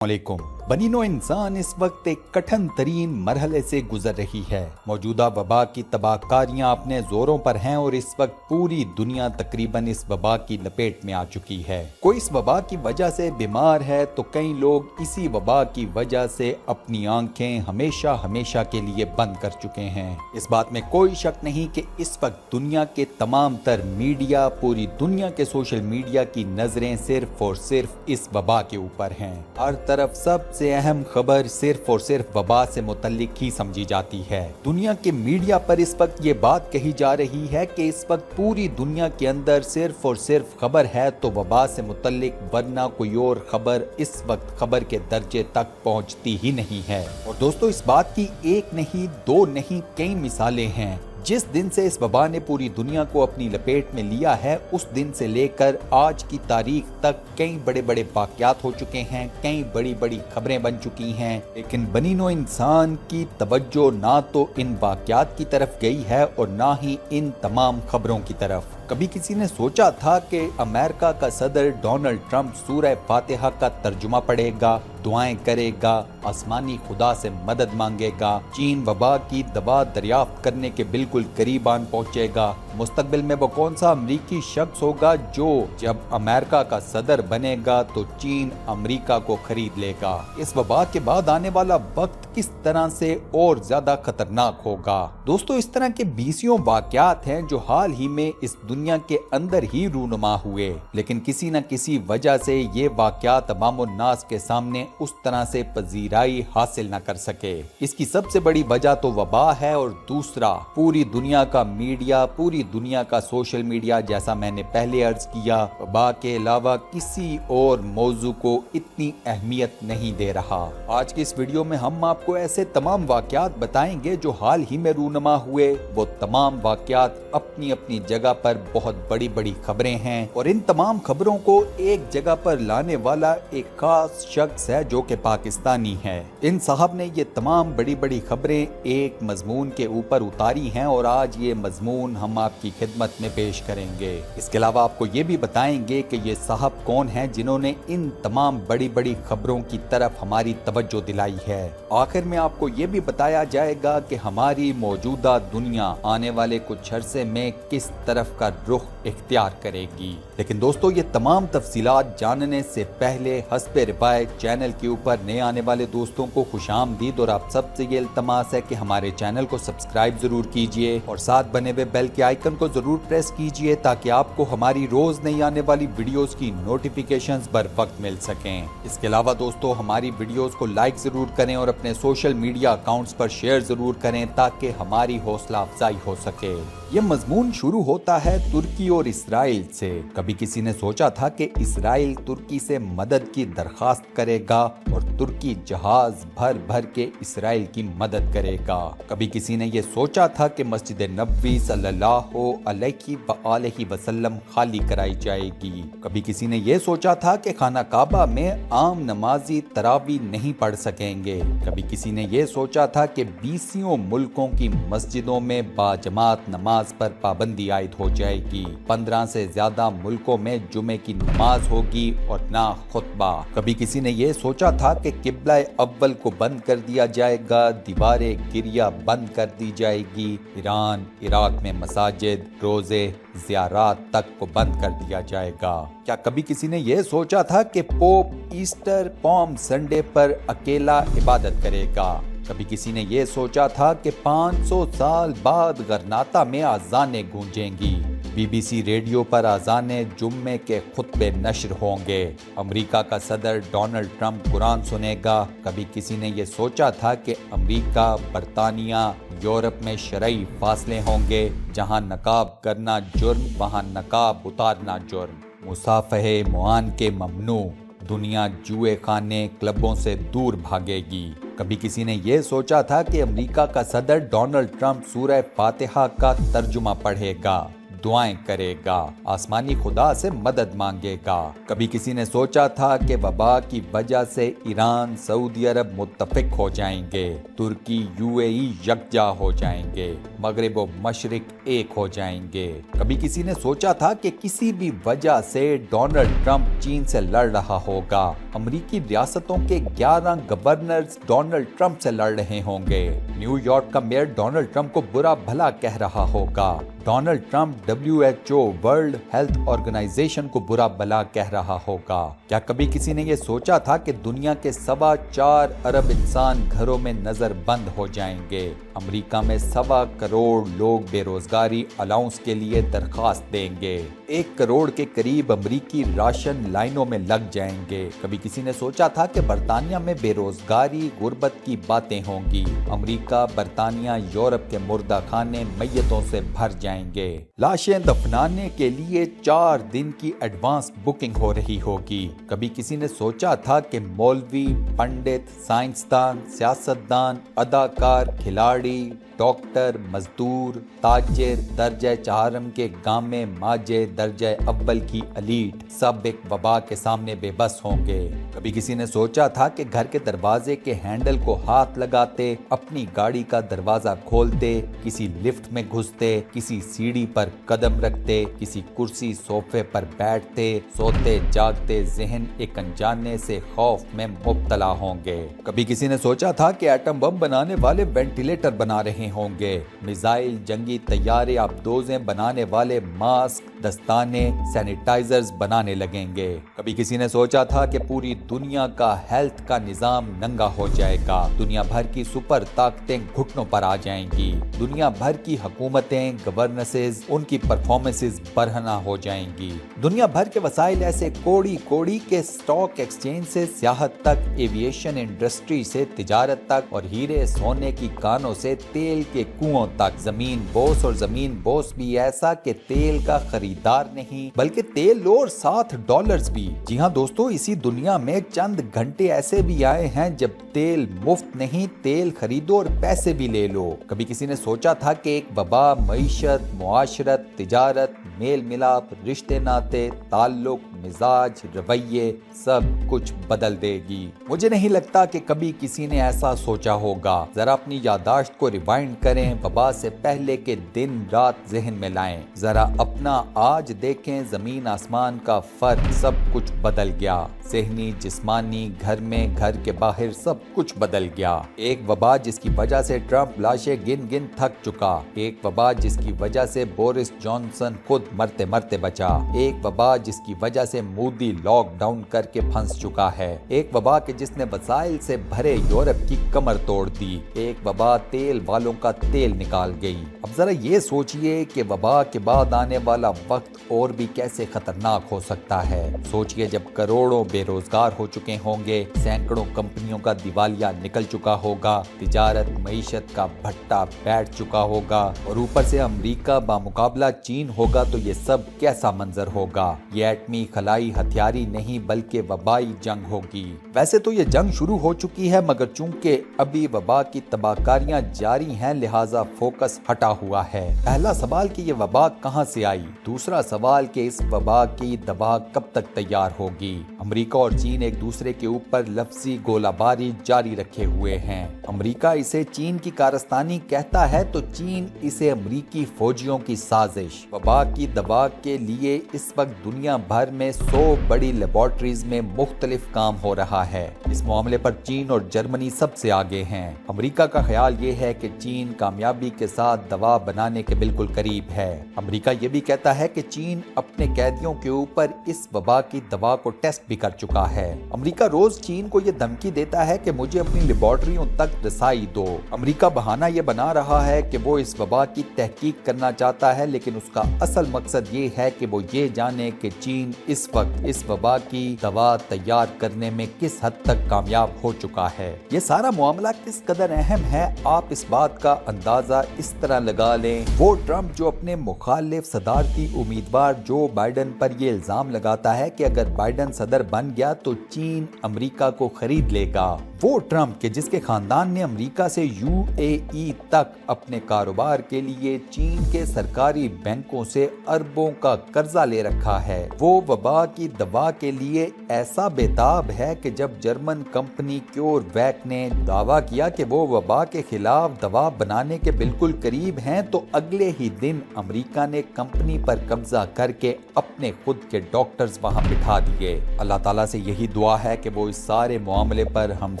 वालेकुम। बनी नौ इंसान इस वक्त एक कठिन तरीन मरहले से गुजर रही है। मौजूदा वबा की तबाहकारियां अपने जोरों पर हैं और इस वक्त पूरी दुनिया तकरीबन इस वबा की लपेट में आ चुकी है। कोई इस वबा की वजह से बीमार है तो कई लोग इसी वबा की वजह से अपनी आंखें हमेशा हमेशा के लिए बंद कर चुके हैं। इस बात में कोई शक नहीं कि इस वक्त दुनिया के तमाम तर मीडिया, पूरी दुनिया के सोशल मीडिया की नजरें सिर्फ और सिर्फ इस वबा के ऊपर हैं। हर तरफ सबसे अहम खबर सिर्फ और सिर्फ वबा से मुतल्लिक ही समझी जाती है। दुनिया के मीडिया पर इस वक्त ये बात कही जा रही है कि इस वक्त पूरी दुनिया के अंदर सिर्फ और सिर्फ खबर है तो वबा से मुतल्लिक, वरना कोई और खबर इस वक्त खबर के दर्जे तक पहुंचती ही नहीं है। और दोस्तों, इस बात की एक नहीं, दो नहीं, कई मिसालें हैं। जिस दिन से इस वबा ने पूरी दुनिया को अपनी लपेट में लिया है, उस दिन से लेकर आज की तारीख तक कई बड़े बड़े वाक़यात हो चुके हैं, कई बड़ी बड़ी खबरें बन चुकी हैं। लेकिन बनी नौ इंसान की तवज्जो ना तो इन वाक़यात की तरफ गई है और ना ही इन तमाम खबरों की तरफ। कभी किसी ने सोचा था कि अमेरिका का सदर डोनाल्ड ट्रंप सूरह फातिहा का तर्जुमा पढ़ेगा, दुआएं करेगा, आसमानी खुदा से मदद मांगेगा, चीन वबा की दवा दरियाफ्त करने के बिल्कुल करीब आन पहुंचेगा। मुस्तकबिल में वो कौन सा अमरीकी शख्स होगा जो जब अमेरिका का सदर बनेगा तो चीन अमरीका को खरीद लेगा। इस वबा के बाद आने वाला वक्त किस तरह से और ज्यादा खतरनाक होगा। दोस्तों, इस तरह के बीसियों वाक़यात हैं जो हाल ही में इस दुनिया के अंदर ही रूनुमा हुए, लेकिन किसी न किसी वजह से ये वाक़यात अवाम नास के सामने उस तरह से पजीराई हासिल न कर सके। इसकी सबसे बड़ी वजह तो वबा है और दूसरा पूरी दुनिया का मीडिया, पूरी दुनिया का सोशल मीडिया, जैसा मैंने पहले अर्ज किया, वबा के अलावा किसी और मौजू को इतनी अहमियत नहीं दे रहा। आज की इस वीडियो में हम आपको ऐसे तमाम वाक़यात बताएंगे जो हाल ही में रूनुमा हुए। वो तमाम वाक़यात अपनी अपनी जगह पर बहुत बड़ी बड़ी खबरें हैं और इन तमाम खबरों को एक जगह पर लाने वाला एक खास शख्स है जो कि पाकिस्तानी है। इन साहब ने ये तमाम बड़ी बड़ी खबरें एक मजमून के ऊपर उतारी हैं और आज ये मजमून हम आपकी खिदमत में पेश करेंगे। इसके अलावा आपको ये भी बताएंगे कि ये साहब कौन हैं जिन्होंने इन तमाम बड़ी बड़ी खबरों की तरफ हमारी तवज्जो दिलाई है। आखिर में आपको ये भी बताया जाएगा कि हमारी मौजूदा दुनिया आने वाले कुछ अरसे में किस तरफ का रुख इख्तियार करेगी। लेकिन दोस्तों, ये तमाम तफसीलात जानने से पहले हस्बे रिवायत चैनल के ऊपर नए आने वाले दोस्तों को खुशामदीद और आप सबसे ये इल्तमास है कि हमारे चैनल को सब्सक्राइब जरूर कीजिए और साथ बने हुए बेल के आइकन को जरूर प्रेस कीजिए ताकि आपको हमारी रोज नई आने वाली वीडियोस की नोटिफिकेशंस बर वक्त मिल सकें। इसके अलावा दोस्तों, हमारी वीडियोस को लाइक जरूर करें और अपने सोशल मीडिया अकाउंट्स पर शेयर जरूर करें ताकि हमारी हौसला अफजाई हो सके। ये मजमून शुरू होता है तुर्की और इसराइल से। कभी किसी ने सोचा था कि इसराइल तुर्की से मदद की दरखास्त करेगा और तुर्की जहाज भर भर के इसराइल की मदद करेगा। कभी किसी ने ये सोचा था कि मस्जिद नबवी सल्लल्लाहु अलैहि वसल्लम खाली कराई जाएगी। कभी किसी ने ये सोचा था कि खाना काबा में आम नमाजी तरावी नहीं पढ़ सकेंगे। कभी किसी ने ये सोचा था कि 20 मुल्कों की मस्जिदों में बाजमात नमाज पर पाबंदी आयद हो जाएगी। 15 से ज्यादा मुल्कों में जुमे की नमाज होगी और ना खुतबा। कभी किसी ने ये सोचा था कि किबला अव्वल को बंद कर दिया जाएगा, दीवारें गिरिया बंद कर दी जाएगी, ईरान इराक में मसाजिद, रोजे, ज़ियारात तक को बंद कर दिया जाएगा। क्या कभी किसी ने ये सोचा था कि पोप ईस्टर पॉम संडे पर अकेला इबादत करेगा? कभी किसी ने ये सोचा था कि 500 साल बाद गरनाता में अज़ानें गूंजेंगी, BBC रेडियो पर अज़ाने जुम्मे के खुतबे नश्र होंगे, अमेरिका का सदर डोनाल्ड ट्रंप कुरान सुनेगा? कभी किसी ने ये सोचा था कि अमेरिका, बरतानिया, यूरोप में शरई फासले होंगे, जहां नकाब करना जुर्म वहां नकाब उतारना जुर्म, मुसाफहे मुआन के ममनू, दुनिया जुए खाने क्लबों से दूर भागेगी। कभी किसी ने ये सोचा था कि अमेरिका का सदर डोनाल्ड ट्रंप सूरह फातिहा का तर्जुमा पढ़ेगा, दुआएं करेगा, आसमानी खुदा से मदद मांगेगा? कभी किसी ने सोचा था कि वबा की वजह से ईरान, सऊदी अरब मुत्तफिक हो जाएंगे, तुर्की, UAE यकजा हो जाएंगे, मगरिब व मशरिक एक हो जाएंगे। कभी किसी ने सोचा था कि किसी भी वजह से डोनाल्ड ट्रंप चीन से लड़ रहा होगा? अमेरिकी रियासतों के 11 गवर्नर्स डोनाल्ड ट्रंप से लड़ रहे होंगे। न्यूयॉर्क का मेयर डोनाल्ड ट्रंप को बुरा भला कह रहा होगा। Donald Trump WHO World Health Organization को बुरा भला कह रहा होगा। क्या कभी किसी ने ये सोचा था कि दुनिया के 4.25 अरब इंसान घरों में नजर बंद हो जाएंगे? अमेरिका में 1.25 करोड़ लोग बेरोजगारी अलाउंस के लिए दरखास्त देंगे। 1 करोड़ के करीब अमेरिकी राशन लाइनों में लग जाएंगे। कभी किसी ने सोचा था कि बरतानिया में बेरोजगारी गुर्बत की बातें होंगी? अमेरिका, बरतानिया, यूरोप के मुर्दा खाने मैयतों से भर जाएंगे। लाशें दफनाने के लिए 4 दिन की एडवांस बुकिंग हो रही होगी। कभी किसी ने सोचा था कि मौलवी, पंडित, साइंसदान, सियासतदान, अदाकार, खिलाड़ी, डॉक्टर, मजदूर, ताजिर, दर्जे चारम के गामे माजे, दर्जे अव्वल की एलीट सब एक वबा के सामने बेबस होंगे। कभी किसी ने सोचा था कि घर के दरवाजे के हैंडल को हाथ लगाते, अपनी गाड़ी का दरवाजा खोलते, किसी लिफ्ट में घुसते, किसी सीढ़ी पर कदम रखते, किसी कुर्सी सोफे पर बैठते, सोते जागते जहन एक अनजाने से खौफ में मुब्तला होंगे। कभी किसी ने सोचा था कि एटम बम बनाने वाले वेंटिलेटर बना रहे होंगे, मिसाइल, जंगी तैयारे, आबदोजें बनाने वाले मास्क, दस्ताने, सैनिटाइजर्स बनाने लगेंगे। कभी किसी ने सोचा था कि पूरी दुनिया का हेल्थ का निजाम नंगा हो जाएगा, दुनिया भर की सुपर ताकतें घुटनों पर आ जाएंगी, दुनिया भर की हुकूमतें, गवर्नेंसेस, उनकी परफॉर्मेंसेस बरहना हो जाएंगी, दुनिया भर के वसाइल ऐसे कोड़ी कोड़ी के स्टॉक एक्सचेंज से सियाहत तक, एविएशन इंडस्ट्री से तिजारत तक और हीरे सोने की कानों से तेल के कुओं तक, जमीन बोस और जमीन बोस भी ऐसा कि तेल का खरीदार नहीं बल्कि तेल लो और $7 भी। जी हाँ दोस्तों, इसी दुनिया में चंद घंटे ऐसे भी आए हैं जब तेल मुफ्त नहीं, तेल खरीदो और पैसे भी ले लो। कभी किसी ने सोचा था कि एक वबा मईशत, मुआशरत, तिजारत, मेल मिलाप, रिश्ते नाते, ताल्लुक, मिजाज, रवैये सब कुछ बदल देगी? मुझे नहीं लगता कि कभी किसी ने ऐसा सोचा होगा। जरा अपनी यादाश्त को रिवाइंड करें, वबा से पहले के दिन रात जहन में लाएं, जरा अपना आज देखें, जमीन आसमान का फर्क, सब कुछ बदल गया। ज़हनी, जिस्मानी, घर में, घर के बाहर सब कुछ बदल गया। एक वबा जिसकी वजह से ट्रंप लाशें गिन गिन थक चुका, एक वबा जिसकी वजह से बोरिस जॉनसन खुद मरते मरते बचा, एक वबा जिसकी वजह से मोदी लॉकडाउन करके फंस चुका है, एक वबा के जिसने वसाइल से भरे यूरोप की कमर तोड़ दी, एक वबा तेल वालों का तेल निकाल गई। अब जरा ये सोचिए कि वबा के बाद आने वाला वक्त और भी कैसे खतरनाक हो सकता है। सोचिए जब करोड़ों बेरोजगार हो चुके होंगे, सैकड़ों कंपनियों का दिवालिया निकल चुका होगा, तिजारत मईशत का भट्टा बैठ चुका होगा और ऊपर से अमेरिका बामुकाबला चीन होगा, तो ये सब कैसा मंजर होगा। ये एटमी खलाई हथियारी नहीं बल्कि वबाई जंग होगी। वैसे तो ये जंग शुरू हो चुकी है, मगर चूंकि अभी वबा की तबाहकारियां जारी हैं, लिहाजा फोकस हटा हुआ है। पहला सवाल कि ये वबा कहां से आई, दूसरा सवाल कि इस वबा की दवा कब तक तैयार होगी। अमेरिका और चीन एक दूसरे के ऊपर लफ्जी गोलाबारी जारी रखे हुए हैं। अमेरिका इसे चीन की कारस्तानी कहता है तो चीन इसे अमेरिकी फौजियों की साजिश। वबा की दवा के लिए इस वक्त दुनिया भर में 100 बड़ी लेबोरेटरीज में मुख्तलिफ काम हो रहा है। इस मामले पर चीन और जर्मनी सबसे आगे हैं। अमेरिका का ख्याल ये है कि चीन कामयाबी के साथ दवा बनाने के बिल्कुल करीब है। अमेरिका ये भी कहता है कि चीन अपने कैदियों के ऊपर इस वबा की दवा को टेस्ट भी कर चुका है। अमेरिका रोज चीन को ये धमकी देता है कि मुझे अपनी लेबोरेटरियों तक रसाई दो। अमेरिका बहाना ये बना रहा है कि वो इस वबा की तहकीक करना चाहता है, लेकिन उसका असल मकसद ये है कि वो ये जाने कि चीन इस वक्त इस वबा की दवा तैयार करने में किस हद तक कामयाब हो चुका है। ये सारा मामला किस कदर अहम है, आप इस बात का अंदाजा इस तरह लगा लें। वो ट्रंप जो अपने मुखालिफ सदारती उम्मीदवार जो बाइडन पर ये इल्जाम लगाता है कि अगर बाइडन सदर बन गया तो चीन अमेरिका को खरीद लेगा, वो ट्रम्प के जिसके खानदान ने अमेरिका से UAE तक अपने कारोबार के लिए चीन के सरकारी बैंकों से अरबों का कर्जा ले रखा है, वो वबा की दवा के लिए ऐसा बेताब है कि जब जर्मन कंपनी क्योरवैक ने दावा किया कि वो वबा के खिलाफ दवा बनाने के बिल्कुल करीब हैं, तो अगले ही दिन अमेरिका ने कंपनी पर कब्जा करके अपने खुद के डॉक्टर्स वहां बिठा दिए। अल्लाह ताला से यही दुआ है कि वो इस सारे मामले पर हम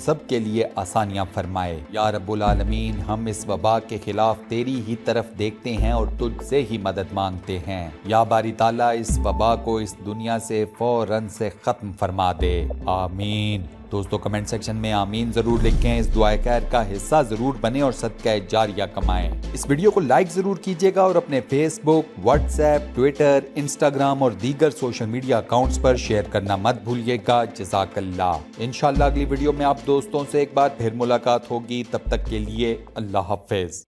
सब के लिए आसानियां फरमाए। या रब्बुल आलमीन, हम इस वबा के खिलाफ तेरी ही तरफ देखते हैं और तुझसे ही मदद मांगते हैं। या बारी ताला, इस वबा को इस दुनिया से फौरन से खत्म फरमा दे, आमीन। दोस्तों कमेंट सेक्शन में आमीन जरूर लिखें, इस दुआ खैर का हिस्सा जरूर बने और सदका जारिया कमाएं। इस वीडियो को लाइक जरूर कीजिएगा और अपने फेसबुक, व्हाट्सएप, ट्विटर, इंस्टाग्राम और दीगर सोशल मीडिया अकाउंट्स पर शेयर करना मत भूलिएगा। जज़ाकल्लाह। इंशाअल्लाह अगली वीडियो में आप दोस्तों से एक बार फिर मुलाकात होगी। तब तक के लिए अल्लाह हाफिज।